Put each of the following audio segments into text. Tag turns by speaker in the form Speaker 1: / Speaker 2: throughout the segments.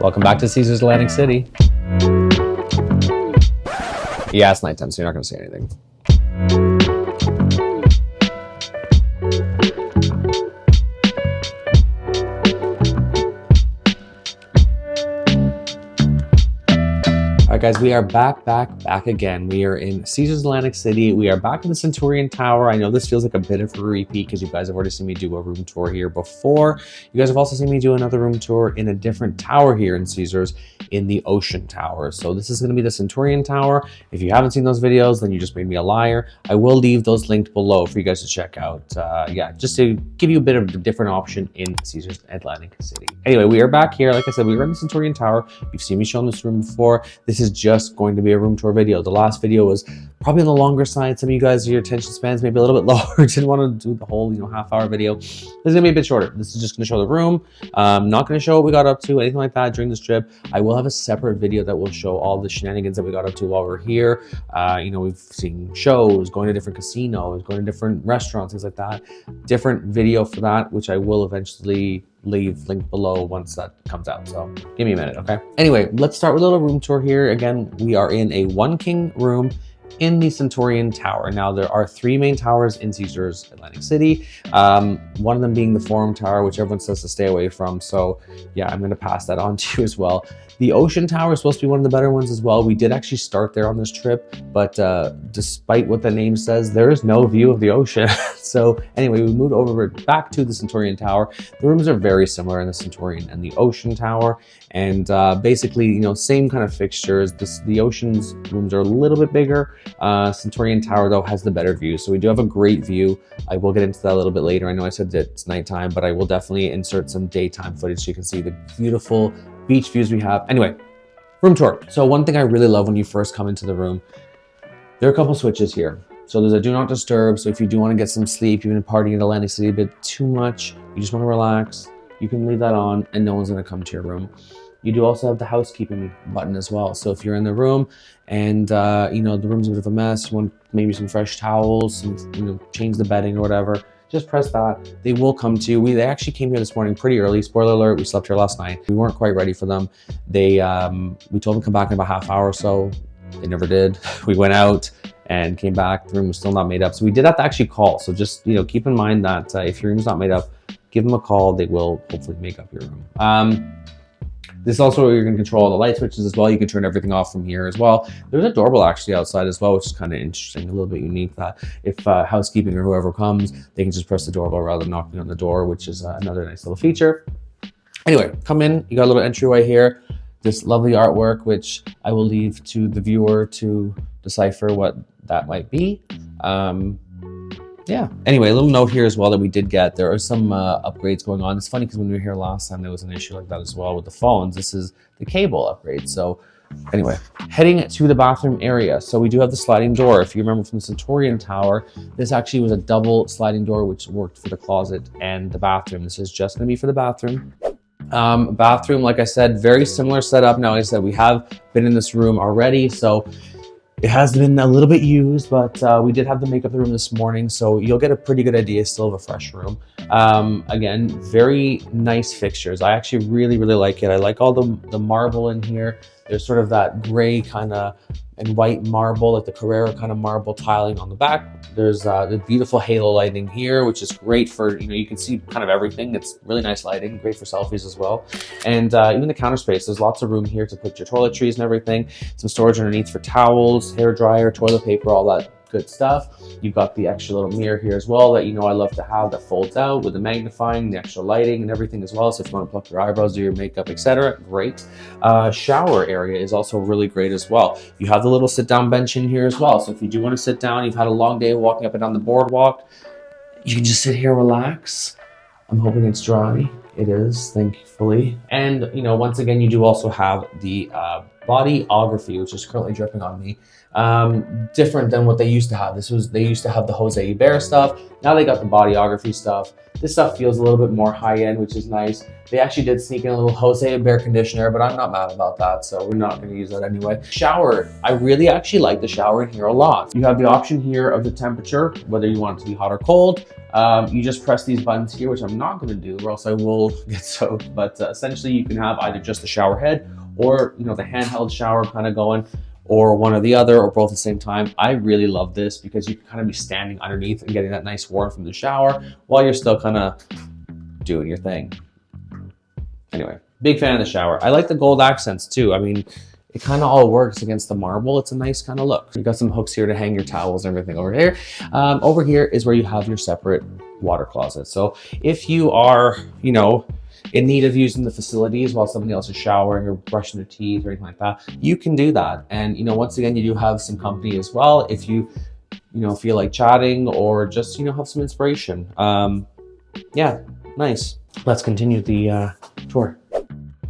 Speaker 1: Welcome back to Caesars Atlantic City. Yeah, it's nighttime, so you're not going to see anything. All right, guys, we are back again. We are in Caesars Atlantic City. We are back in the Centurion Tower. I know this feels like a bit of a repeat because you guys have already seen me do a room tour here before. You guys have also seen me do another room tour in a different tower here in Caesars, in the Ocean Tower. So this is going to be the Centurion Tower. If you haven't seen those videos, then you just made me a liar. I will leave those linked below for you guys to check out. Yeah, just to give you a bit of a different option in Caesars Atlantic City. Anyway, we are back here. Like I said, we were in the Centurion Tower. You've seen me show this room before. This is just going to be a room tour video. The last video was probably on the longer side. Some of you guys, your attention spans maybe a little bit lower. Didn't want to do the whole, half-hour video. This is gonna be a bit shorter. This is just gonna show the room. Not gonna show what we got up to, anything like that during this trip. I will have a separate video that will show all the shenanigans that we got up to while we're here. We've seen shows, going to different casinos, going to different restaurants, things like that. Different video for that, which I will eventually leave linked below once that comes out. So give me a minute, okay? Anyway, let's start with a little room tour here. Again, we are in a one king room in the Centurion Tower. Now, there are three main towers in Caesars Atlantic City. One of them being the Forum Tower, which everyone says to stay away from. So yeah, I'm gonna pass that on to you as well. The Ocean Tower is supposed to be one of the better ones as well. We did actually start there on this trip, but despite what the name says, there is no view of the ocean. So anyway, we moved over back to the Centurion Tower. The rooms are very similar in the Centurion and the Ocean Tower. And basically, same kind of fixtures. The Ocean's rooms are a little bit bigger. Centurion Tower, though, has the better view. So we do have a great view. I will get into that a little bit later. I know I said that it's nighttime, but I will definitely insert some daytime footage so you can see the beautiful beach views we have. Anyway, room tour. So one thing I really love when you first come into the room, there are a couple switches here. So there's a do not disturb. So if you do want to get some sleep, you've been partying in Atlantic City a bit too much, you just want to relax, you can leave that on and no one's going to come to your room. You do also have the housekeeping button as well. So if you're in the room and the room's a bit of a mess, you want maybe some fresh towels, some, change the bedding or whatever, just press that. They will come to you. They actually came here this morning pretty early. Spoiler alert, we slept here last night. We weren't quite ready for them. We told them to come back in about half hour or so. They never did. We went out and came back. The room was still not made up. So we did have to actually call. So just, keep in mind that if your room's not made up, give them a call. They will hopefully make up your room. This is also where you're going to control all the light switches as well. You can turn everything off from here as well. There's a doorbell actually outside as well, which is kind of interesting, a little bit unique, that if housekeeping or whoever comes, they can just press the doorbell rather than knocking on the door, which is another nice little feature. Anyway, come in. You got a little entryway here. This lovely artwork, which I will leave to the viewer to decipher what that might be. Yeah. Anyway, a little note here as well that we did get. There are some upgrades going on. It's funny because when we were here last time, there was an issue like that as well with the phones. This is the cable upgrade. So anyway, heading to the bathroom area. So we do have the sliding door. If you remember from the Centurion Tower, this actually was a double sliding door, which worked for the closet and the bathroom. This is just going to be for the bathroom. Bathroom, like I said, very similar setup. Now, like I said, we have been in this room already, so it has been a little bit used, but we did have to make up the room this morning, so you'll get a pretty good idea still of a fresh room. Again, very nice fixtures. I actually really like it. I like all the marble in here. There's sort of that gray kind of and white marble, like the Carrera kind of marble tiling on the back. There's the beautiful halo lighting here, which is great for, you can see kind of everything. It's really nice lighting, great for selfies as well. And even the counter space, there's lots of room here to put your toiletries and everything. Some storage underneath for towels, hair dryer, toilet paper, all that good stuff. You've got the extra little mirror here as well that I love to have, that folds out with the magnifying, the extra lighting and everything as well. So if you want to pluck your eyebrows, do your makeup, etc., great. Shower area is also really great as well. You have the little sit down bench in here as well. So if you do want to sit down, you've had a long day walking up and down the boardwalk, you can just sit here, relax. I'm hoping it's dry. It is, thankfully. And once again, you do also have the Bodyography, which is currently dripping on me. Different than what they used to have. They used to have the Jose Iber stuff. Now they got the Bodyography stuff. This stuff feels a little bit more high-end, which is nice. They actually did sneak in a little Jose Iber conditioner, but I'm not mad about that, so we're not going to use that anyway. Shower. I really actually like the shower in here a lot. You have the option here of the temperature, whether you want it to be hot or cold. You just press these buttons here, which I'm not going to do, or else I will get soaked. But essentially, you can have either just the shower head, or the handheld shower kind of going, or one or the other, or both at the same time. I really love this because you can kind of be standing underneath and getting that nice warmth from the shower while you're still kind of doing your thing. Anyway, big fan of the shower. I like the gold accents too. I mean, it kind of all works against the marble. It's a nice kind of look. You got some hooks here to hang your towels and everything over here. Over here is where you have your separate water closet. So if you are, in need of using the facilities while somebody else is showering or brushing their teeth or anything like that, you can do that. And once again, you do have some company as well if you feel like chatting or just have some inspiration. Yeah, nice. Let's continue the tour.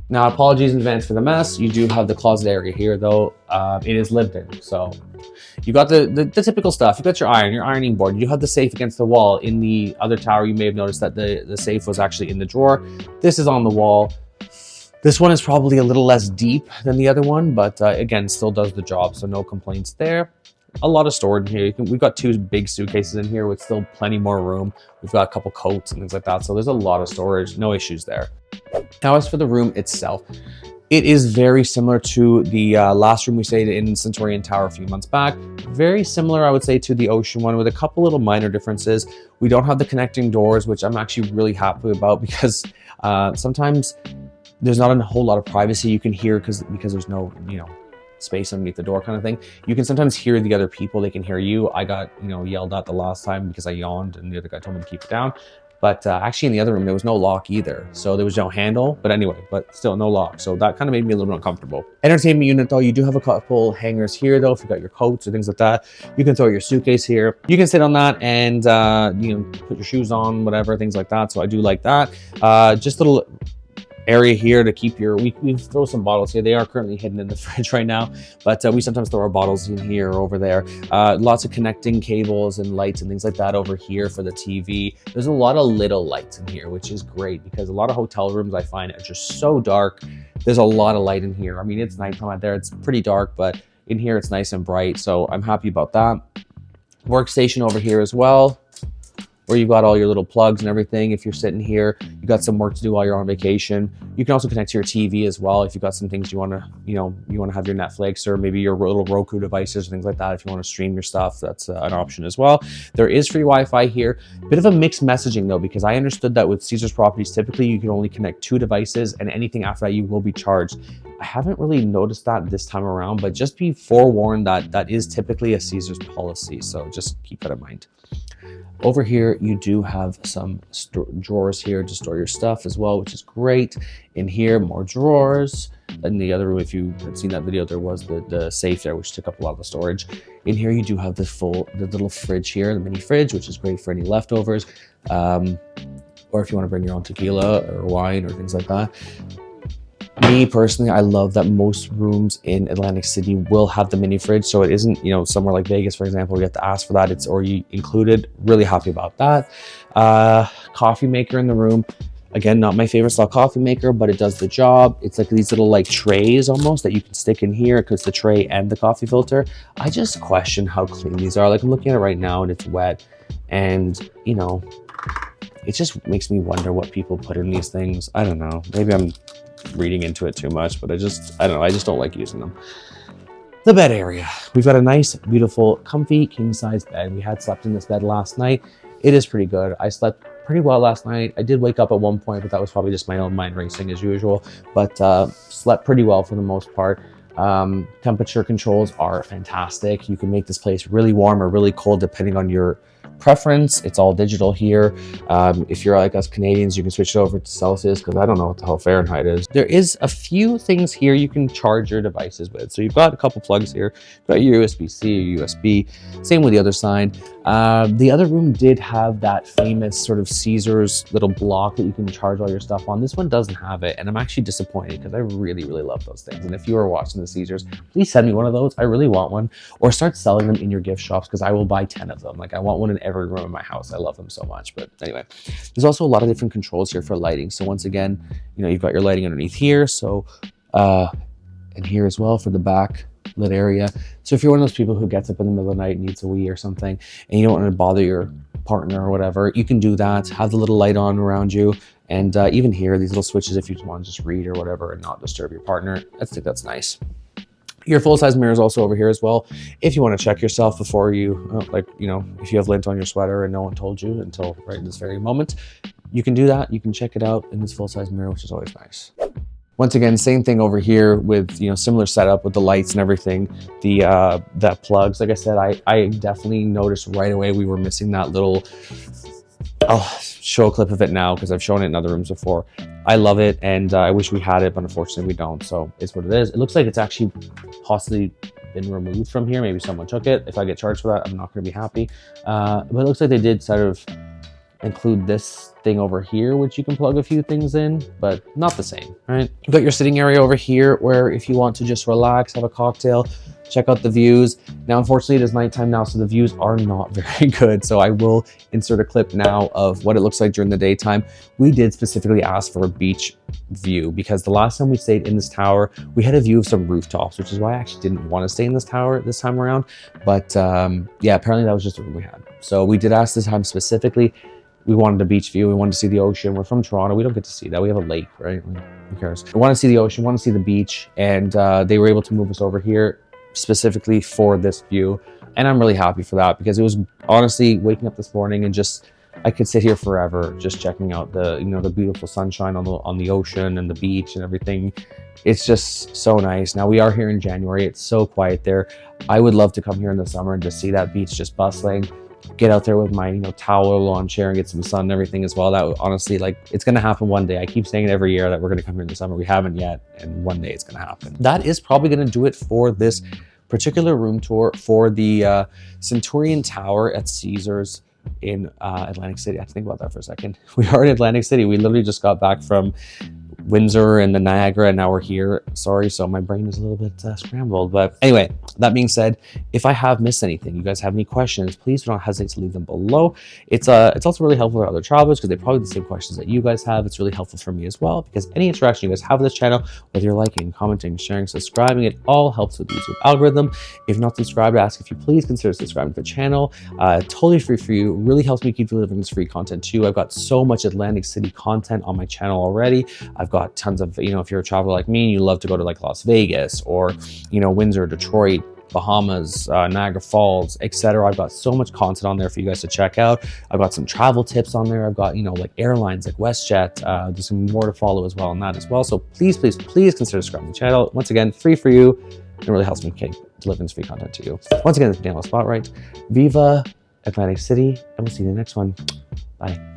Speaker 1: Now, apologies in advance for the mess. You do have the closet area here though. It is lived in, so you got the typical stuff. You got your ironing board. You have the safe against the wall. In the other tower, you may have noticed that the safe was actually in the drawer. This is on the wall. This one is probably a little less deep than the other one, but again, still does the job, so no complaints there. A lot of storage here. We've got 2 big suitcases in here with still plenty more room. We've got a couple coats and things like that, so there's a lot of storage, no issues there. Now, as for the room itself, it is very similar to the last room we stayed in Centurion Tower a few months back. Very similar, I would say, to the Ocean one with a couple little minor differences. We don't have the connecting doors, which I'm actually really happy about because sometimes there's not a whole lot of privacy you can hear because there's no, space underneath the door kind of thing. You can sometimes hear the other people. They can hear you. I got, yelled at the last time because I yawned and the other guy told me to keep it down. But actually in the other room, there was no lock either. So there was no handle, but anyway, but still no lock. So that kind of made me a little bit uncomfortable. Entertainment unit though, you do have a couple hangers here though. If you got your coats or things like that, you can throw your suitcase here. You can sit on that and, put your shoes on, whatever, things like that. So I do like that. Just a little area here to keep we throw some bottles here. They are currently hidden in the fridge right now, but we sometimes throw our bottles in here or over there. Lots of connecting cables and lights and things like that over here for the TV. There's a lot of little lights in here, which is great because a lot of hotel rooms I find are just so dark. There's a lot of light in here. I mean, it's nighttime out there, it's pretty dark, but in here it's nice and bright, so I'm happy about that. Workstation over here as well, where you've got all your little plugs and everything. If you're sitting here, you got some work to do while you're on vacation. You can also connect to your TV as well if you've got some things you want to, you want to have your Netflix or maybe your little Roku devices or things like that. If you want to stream your stuff, that's an option as well. There is free Wi-Fi here. Bit of a mixed messaging though, because I understood that with Caesars properties, typically you can only connect 2 devices and anything after that you will be charged. I haven't really noticed that this time around, but just be forewarned that that is typically a Caesars policy. So just keep that in mind. Over here, you do have some drawers here to store your stuff as well, which is great. In here, more drawers. In the other room, if you had seen that video, there was the safe there, which took up a lot of the storage. In here, you do have the little fridge here, the mini fridge, which is great for any leftovers. Or if you want to bring your own tequila or wine or things like that. Me personally, I love that most rooms in Atlantic City will have the mini fridge, so it isn't, somewhere like Vegas, for example, you have to ask for that. It's already included. Really happy about that. Coffee maker in the room. Again, not my favorite style coffee maker, but it does the job. It's like these little trays almost that you can stick in here because the tray and the coffee filter. I just question how clean these are. I'm looking at it right now and it's wet, and it just makes me wonder what people put in these things. I don't know. Maybe I'm reading into it too much, but I don't know. I just don't like using them. The bed area. We've got a nice, beautiful, comfy, king-size bed. We had slept in this bed last night. It is pretty good. I slept pretty well last night. I did wake up at one point, but that was probably just my own mind racing as usual, but slept pretty well for the most part. Temperature controls are fantastic. You can make this place really warm or really cold depending on your preference. It's all digital here. If you're like us Canadians, you can switch it over to Celsius because I don't know what the hell Fahrenheit is. There is a few things here you can charge your devices with. So you've got a couple plugs here. You've got your USB-C or USB. Same with the other side. The other room did have that famous sort of Caesar's little block that you can charge all your stuff on. This one doesn't have it, and I'm actually disappointed because I really, really love those things. And if you are watching the Caesars, please send me one of those. I really want one. Or start selling them in your gift shops because I will buy 10 of them. Like I want one in every room in my house. I love them so much. But anyway, there's also a lot of different controls here for lighting. So once again, you know, you've got your lighting underneath here. So, and here as well for the back lit area. So if you're one of those people who gets up in the middle of the night, needs a wee or something, and you don't want to bother your partner or whatever, you can do that. Have the little light on around you. And even here, these little switches, if you just want to just read or whatever and not disturb your partner, I think that's nice. Your full-size mirror is also over here as well. If you want to check yourself before you, like, you know, if you have lint on your sweater and no one told you until right in this very moment, you can do that. You can check it out in this full-size mirror, which is always nice. Once again, same thing over here with, you know, similar setup with the lights and everything. The plugs, like I said, I definitely noticed right away we were missing that little, I'll show a clip of it now because I've shown it in other rooms before. I love it, and I wish we had it, but unfortunately we don't. So it's what it is. It looks like it's actually possibly been removed from here. Maybe someone took it. If I get charged for that, I'm not going to be happy. But it looks like they did sort of include this thing over here, which you can plug a few things in, but not the same, right? You've got your sitting area over here where if you want to just relax, have a cocktail, check out the views. Now, unfortunately, it is nighttime now, so the views are not very good. So I will insert a clip now of what it looks like during the daytime. We did specifically ask for a beach view because the last time we stayed in this tower, we had a view of some rooftops, which is why I actually didn't want to stay in this tower this time around. But yeah, apparently that was just the room we had. So we did ask this time specifically. We wanted a beach view. We wanted to see the ocean. We're from Toronto. We don't get to see that. We have a lake, right? Who cares? We want to see the ocean, want to see the beach. And they were able to move us over here specifically for this view. And I'm really happy for that because it was honestly waking up this morning and just, I could sit here forever just checking out the, you know, the beautiful sunshine on the ocean and the beach and everything. It's just so nice. Now we are here in January. It's so quiet there. I would love to come here in the summer and just see that beach just bustling. Get out there with my, you know, towel lawn chair and get some sun and everything as well. That would, honestly, like, it's going to happen one day. I keep saying it every year that we're going to come here in the summer. We haven't yet, and one day it's going to happen. That is probably going to do it for this particular room tour for the Centurion Tower at Caesars in Atlantic City. I have to think about that for a second. We are in Atlantic City. We literally just got back from Windsor and the Niagara, and now we're here. Sorry, so my brain is a little bit scrambled. But anyway, that being said, if I have missed anything, you guys have any questions, please do not hesitate to leave them below. It's also really helpful for other travelers because they probably have the same questions that you guys have. It's really helpful for me as well because any interaction you guys have with this channel, whether you're liking, commenting, sharing, subscribing, it all helps with the YouTube algorithm. If not subscribed, I ask if you please consider subscribing to the channel. Totally free for you. Really helps me keep delivering this free content too. I've got so much Atlantic City content on my channel already. I've got tons of, you know, if you're a traveler like me and you love to go to like Las Vegas or, you know, Windsor, Detroit, Bahamas, Niagara Falls, etc. I've got so much content on there for you guys to check out. I've got some travel tips on there. I've got, you know, like airlines like WestJet. There's some more to follow as well on that as well. So please, please, please consider subscribing to the channel. Once again, free for you. It really helps me keep delivering this free content to you. Once again, this is Daniel Spotlight. Viva Atlantic City, and we'll see you in the next one. Bye.